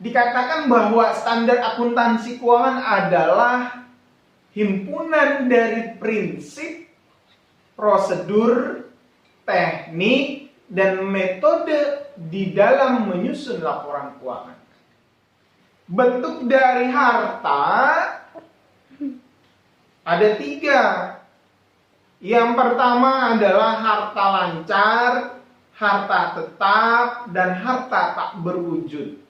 dikatakan bahwa standar akuntansi keuangan adalah himpunan dari prinsip, prosedur, teknik, dan metode di dalam menyusun laporan keuangan. Bentuk dari harta ada 3. Yang pertama adalah harta lancar, harta tetap, dan harta tak berwujud.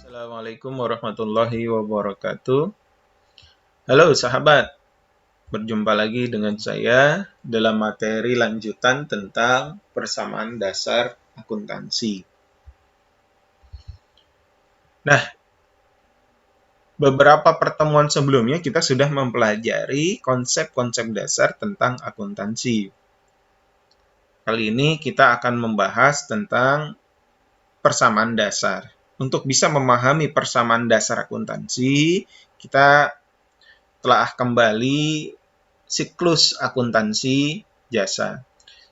Assalamualaikum warahmatullahi wabarakatuh. Halo sahabat, berjumpa lagi dengan saya dalam materi lanjutan tentang persamaan dasar akuntansi. Nah, beberapa pertemuan sebelumnya kita sudah mempelajari konsep-konsep dasar tentang akuntansi. Kali ini kita akan membahas tentang persamaan dasar. Untuk bisa memahami persamaan dasar akuntansi, kita telah kembali siklus akuntansi jasa.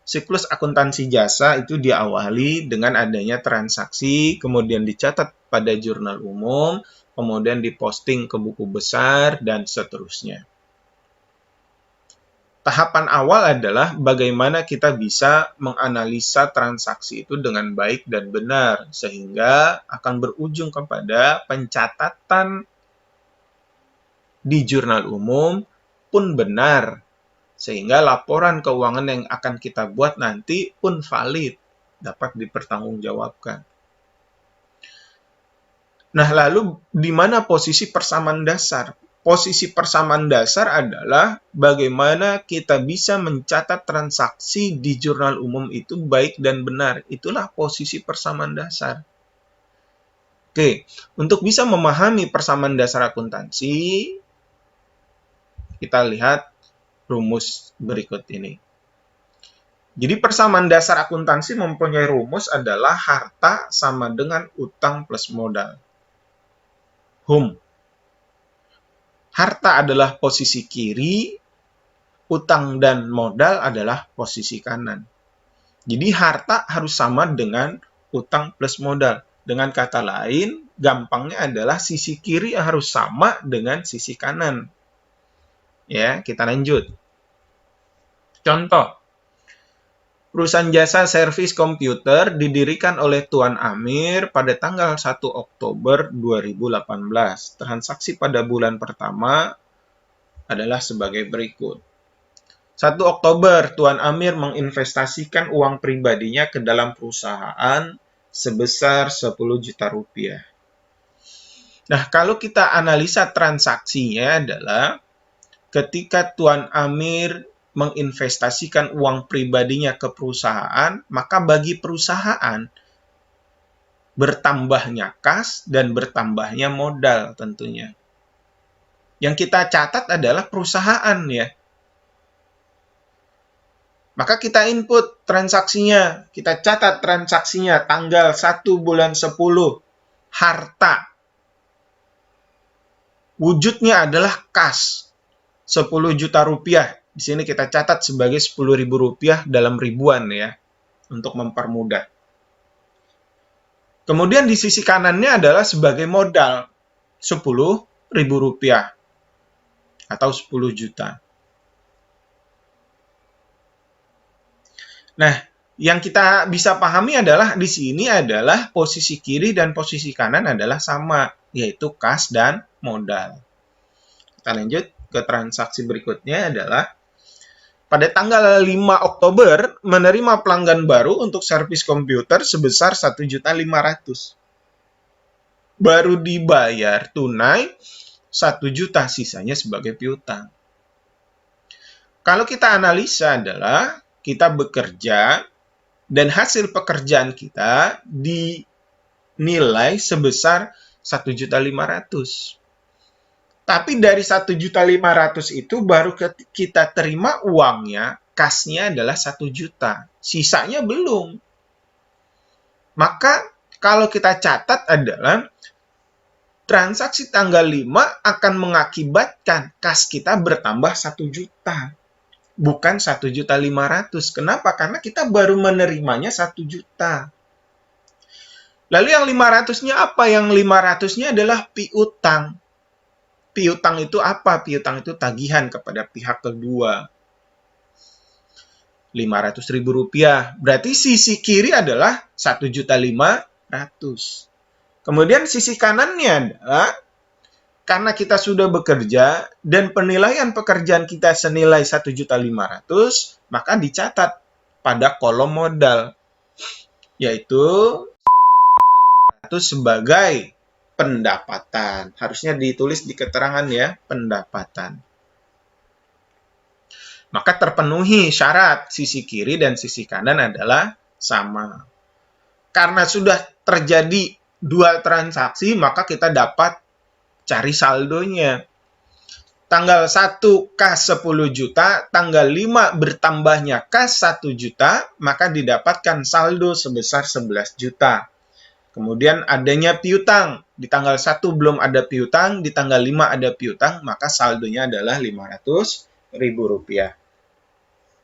Siklus akuntansi jasa itu diawali dengan adanya transaksi, kemudian dicatat pada jurnal umum, kemudian diposting ke buku besar, dan seterusnya. Tahapan awal adalah bagaimana kita bisa menganalisa transaksi itu dengan baik dan benar, sehingga akan berujung kepada pencatatan di jurnal umum pun benar, sehingga laporan keuangan yang akan kita buat nanti pun valid, dapat dipertanggungjawabkan. Nah, lalu di mana posisi persamaan dasar? Posisi persamaan dasar adalah bagaimana kita bisa mencatat transaksi di jurnal umum itu baik dan benar. Itulah posisi persamaan dasar. Oke, untuk bisa memahami persamaan dasar akuntansi, kita lihat rumus berikut ini. Jadi persamaan dasar akuntansi mempunyai rumus adalah harta sama dengan utang plus modal. Harta adalah posisi kiri, utang dan modal adalah posisi kanan. Jadi harta harus sama dengan utang plus modal. Dengan kata lain, gampangnya adalah sisi kiri harus sama dengan sisi kanan. Ya, kita lanjut. Contoh, perusahaan jasa servis komputer didirikan oleh Tuan Amir pada tanggal 1 Oktober 2018. Transaksi pada bulan pertama adalah sebagai berikut. 1 Oktober, Tuan Amir menginvestasikan uang pribadinya ke dalam perusahaan sebesar 10 juta rupiah. Nah, kalau kita analisa transaksinya adalah ketika Tuan Amir menginvestasikan uang pribadinya ke perusahaan, maka bagi perusahaan bertambahnya kas dan bertambahnya modal tentunya. Yang kita catat adalah perusahaan ya. Maka kita input transaksinya, kita catat transaksinya tanggal 1 bulan 10, harta. Wujudnya adalah kas, 10 juta rupiah. Di sini kita catat sebagai 10.000 rupiah dalam ribuan ya, untuk mempermudah. Kemudian di sisi kanannya adalah sebagai modal, 10.000 rupiah atau 10 juta. Nah, yang kita bisa pahami adalah di sini adalah posisi kiri dan posisi kanan adalah sama, yaitu kas dan modal. Kita lanjut ke transaksi berikutnya adalah pada tanggal 5 Oktober menerima pelanggan baru untuk servis komputer sebesar 1.500.000. Baru dibayar tunai 1 juta, sisanya sebagai piutang. Kalau kita analisa adalah kita bekerja dan hasil pekerjaan kita dinilai sebesar 1.500.000. Tapi dari 1.500.000 itu baru kita terima uangnya, kasnya adalah 1 juta. Sisanya belum. Maka kalau kita catat adalah transaksi tanggal 5 akan mengakibatkan kas kita bertambah 1 juta. Bukan 1.500.000. Kenapa? Karena kita baru menerimanya 1 juta. Lalu yang 500-nya apa? Yang 500-nya adalah piutang. Piutang itu apa? Piutang itu tagihan kepada pihak kedua. Rp500.000. Berarti sisi kiri adalah 1.500.000. Kemudian sisi kanannya adalah karena kita sudah bekerja dan penilaian pekerjaan kita senilai 1.500.000, maka dicatat pada kolom modal, yaitu 11.500.000 sebagai pendapatan. Harusnya ditulis di keterangan ya, pendapatan. Maka terpenuhi syarat sisi kiri dan sisi kanan adalah sama. Karena sudah terjadi dua transaksi, maka kita dapat cari saldonya. Tanggal 1 kas 10 juta, tanggal 5 bertambahnya kas 1 juta, maka didapatkan saldo sebesar 11 juta. Kemudian adanya piutang. Di tanggal 1 belum ada piutang, di tanggal 5 ada piutang, maka saldonya adalah Rp500.000.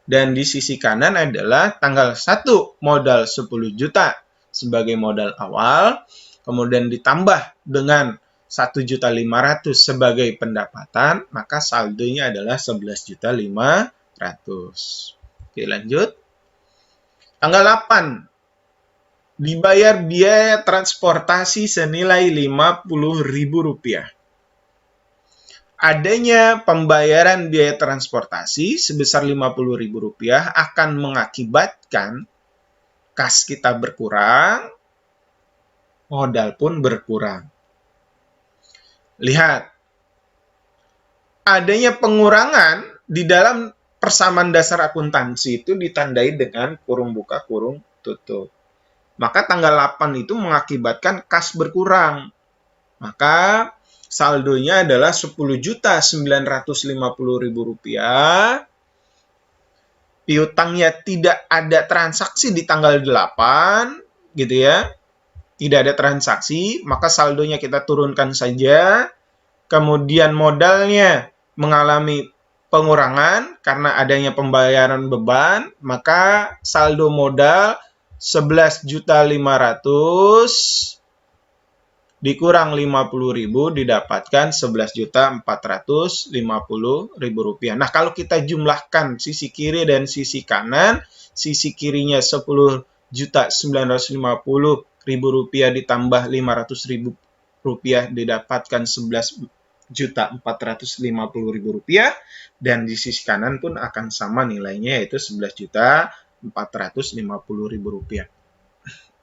Dan di sisi kanan adalah tanggal 1 modal 10 juta sebagai modal awal, kemudian ditambah dengan 1.500.000 sebagai pendapatan, maka saldonya adalah 11.500.000. Oke, lanjut. Tanggal 8, dibayar biaya transportasi senilai Rp50.000. Adanya pembayaran biaya transportasi sebesar Rp50.000 akan mengakibatkan kas kita berkurang, modal pun berkurang. Lihat, adanya pengurangan di dalam persamaan dasar akuntansi itu ditandai dengan kurung buka, kurung tutup. Maka tanggal 8 itu mengakibatkan kas berkurang. Maka saldonya adalah Rp10.950.000. Piutangnya tidak ada transaksi di tanggal 8, gitu ya. Tidak ada transaksi, maka saldonya kita turunkan saja. Kemudian modalnya mengalami pengurangan karena adanya pembayaran beban, maka saldo modal 11.500.000 dikurang 50.000 didapatkan 11.450.000 rupiah. Nah, kalau kita jumlahkan sisi kiri dan sisi kanan, sisi kirinya 10.950.000 rupiah ditambah 500.000 rupiah didapatkan 11.450.000 rupiah, dan di sisi kanan pun akan sama nilainya, yaitu 11.450.000 rupiah.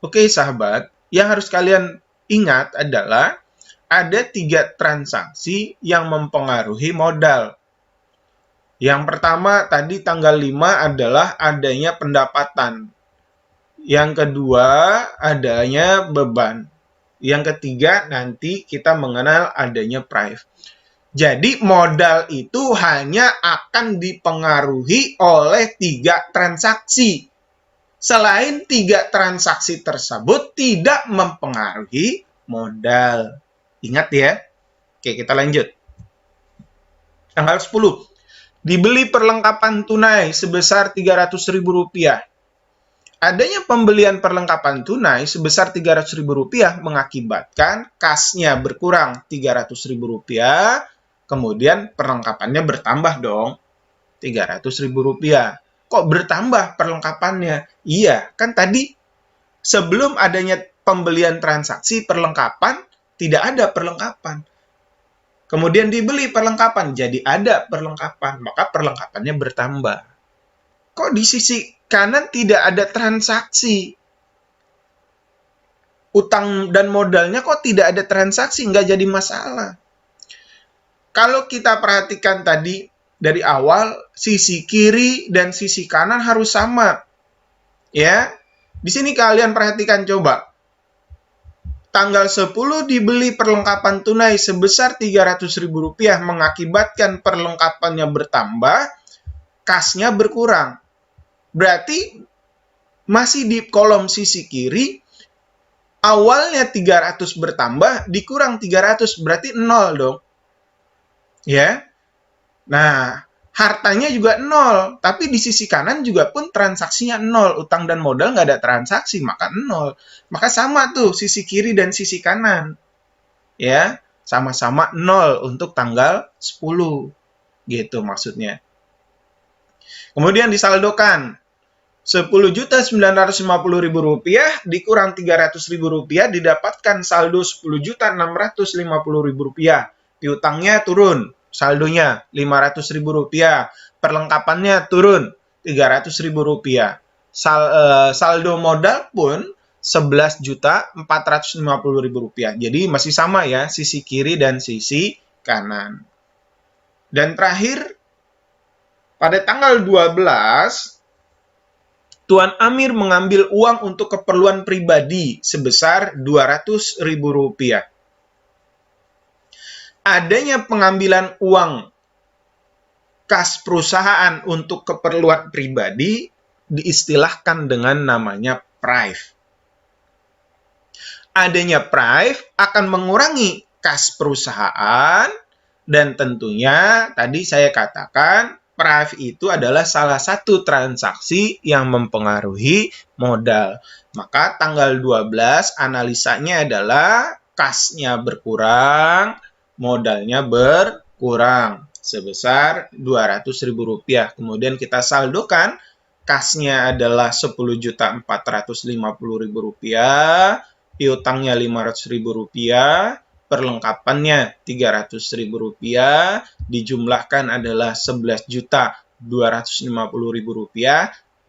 Oke sahabat, yang harus kalian ingat adalah ada 3 transaksi yang mempengaruhi modal. Yang pertama tadi tanggal 5 adalah adanya pendapatan. Yang kedua adanya beban. Yang ketiga nanti kita mengenal adanya price. Jadi modal itu hanya akan dipengaruhi oleh 3 transaksi. Selain 3 transaksi tersebut tidak mempengaruhi modal. Ingat ya. Oke, kita lanjut. Tanggal 10. Dibeli perlengkapan tunai sebesar Rp300.000. Adanya pembelian perlengkapan tunai sebesar Rp300.000 mengakibatkan kasnya berkurang Rp300.000, kemudian perlengkapannya bertambah dong, Rp300.000. Kok bertambah perlengkapannya? Iya, kan tadi sebelum adanya pembelian transaksi perlengkapan, tidak ada perlengkapan. Kemudian dibeli perlengkapan, jadi ada perlengkapan, maka perlengkapannya bertambah. Kok di sisi kanan tidak ada transaksi? Utang dan modalnya kok tidak ada transaksi? Nggak jadi masalah. Kalau kita perhatikan tadi, dari awal, sisi kiri dan sisi kanan harus sama. Ya, di sini kalian perhatikan coba. Tanggal 10 dibeli perlengkapan tunai sebesar Rp300.000 mengakibatkan perlengkapannya bertambah, kasnya berkurang. Berarti masih di kolom sisi kiri, awalnya 300 bertambah, dikurang 300, berarti 0 dong. Ya. Nah, hartanya juga 0, tapi di sisi kanan juga pun transaksinya 0. Utang dan modal nggak ada transaksi, maka 0. Maka sama tuh sisi kiri dan sisi kanan. Ya, sama-sama 0 untuk tanggal 10. Gitu maksudnya. Kemudian disaldokan. Rp10.950.000 dikurang Rp300.000 didapatkan saldo Rp10.650.000. Piutangnya turun, saldonya Rp500.000. Perlengkapannya turun Rp300.000. Saldo modal pun Rp11.450.000. Jadi masih sama ya, sisi kiri dan sisi kanan. Dan terakhir, pada tanggal 12, Tuan Amir mengambil uang untuk keperluan pribadi sebesar Rp200.000. Adanya pengambilan uang kas perusahaan untuk keperluan pribadi diistilahkan dengan namanya prive. Adanya prive akan mengurangi kas perusahaan dan tentunya tadi saya katakan prive itu adalah salah satu transaksi yang mempengaruhi modal. Maka tanggal 12 analisanya adalah kasnya berkurang, modalnya berkurang sebesar Rp200.000. Kemudian kita saldokan, kasnya adalah Rp10.450.000, piutangnya Rp500.000, perlengkapannya Rp300.000, dijumlahkan adalah Rp11.250.000,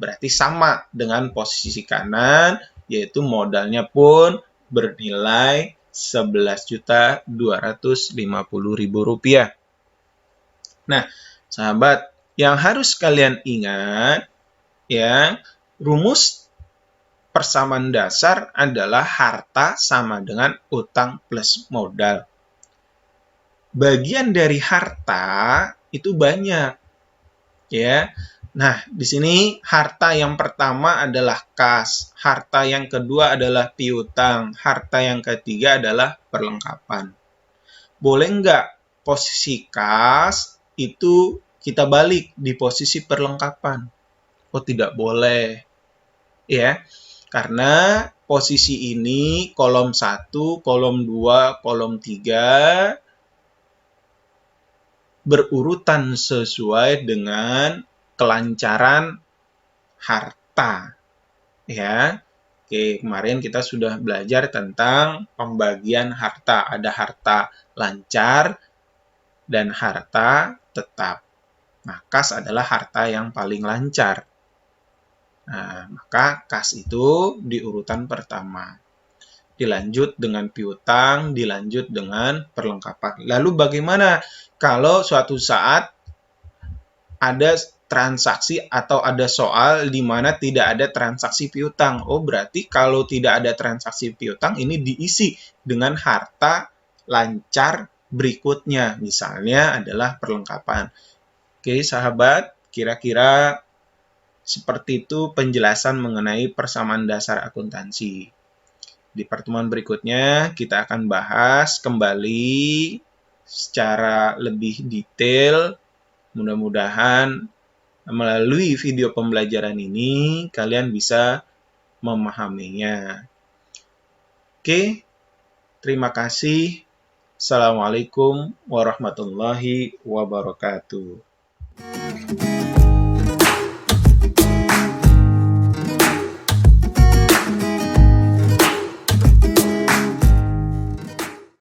berarti sama dengan posisi kanan, yaitu modalnya pun bernilai Rp11.250.000. Nah, sahabat, yang harus kalian ingat, ya, rumus persamaan dasar adalah harta sama dengan utang plus modal. Bagian dari harta itu banyak, ya. Nah, di sini harta yang pertama adalah kas, harta yang kedua adalah piutang, harta yang ketiga adalah perlengkapan. Boleh nggak posisi kas itu kita balik di posisi perlengkapan? Oh, tidak boleh, ya. Karena posisi ini kolom 1, kolom 2, kolom 3 berurutan sesuai dengan kelancaran harta. Ya. Oke, kemarin kita sudah belajar tentang pembagian harta. Ada harta lancar dan harta tetap. Nah, kas adalah harta yang paling lancar. Nah, maka kas itu di urutan pertama. Dilanjut dengan piutang, dilanjut dengan perlengkapan. Lalu bagaimana kalau suatu saat ada transaksi atau ada soal di mana tidak ada transaksi piutang? Oh, berarti kalau tidak ada transaksi piutang, ini diisi dengan harta lancar berikutnya. Misalnya adalah perlengkapan. Oke, sahabat, kira-kira seperti itu penjelasan mengenai persamaan dasar akuntansi. Di pertemuan berikutnya kita akan bahas kembali secara lebih detail. Mudah-mudahan melalui video pembelajaran ini kalian bisa memahaminya. Oke, terima kasih. Assalamualaikum warahmatullahi wabarakatuh.